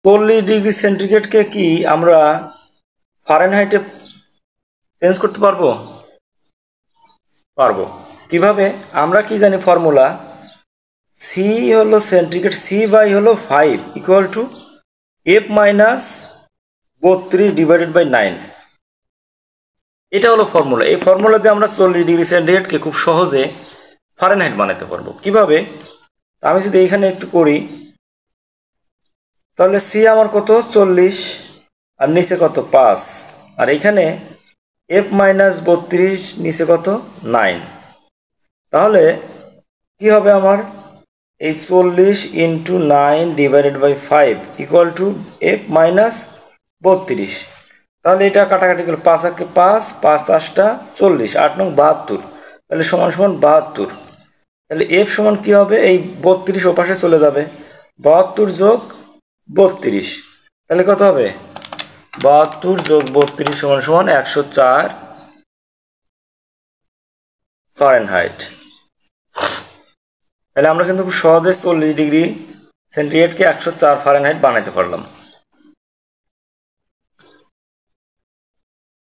40°C কে কি আমরা ফারেনহাইটে চেঞ্জ করতে পারবো? পারবো। কিভাবে? আমরা কি জানি ফর্মুলা, সি হলো সেন্টিগ্রেড, সি বাই হলো 5 equal to F minus 32 divided by 9। এটা হলো ফর্মুলা। এই ফর্মুলা দিয়ে আমরা 40°C কে খুব সহজে ফারেনহাইট বানাতে পারবো। কিভাবে? আমি যদি এইখানে একটু করি, তাহলে সি আমার কত 40 আর নিচে কত 5, আর এইখানে F মাইনাস 32 নিচে কত 9। তাহলে কি হবে আমার, এই 40 into 9 divided by 5 equal to F minus 32। তাহলে এটা কাটাকাটি গেল, 5 আঁকে 5, 5 8টা 40, 8 নং 72, তাহলে সমান সমান 72। তাহলে F সমান কি হবে, এই 32 ওপাশে চলে যাবে, 72 যোগ 32, তাহলে কত হবে 72 যোগ 32 সমান সমান 104 ফারেনহাইট। তাহলে আমরা কিন্তু খুব সহজে 40°C কে 104 ফারেনহাইট বানাইতে পারলাম।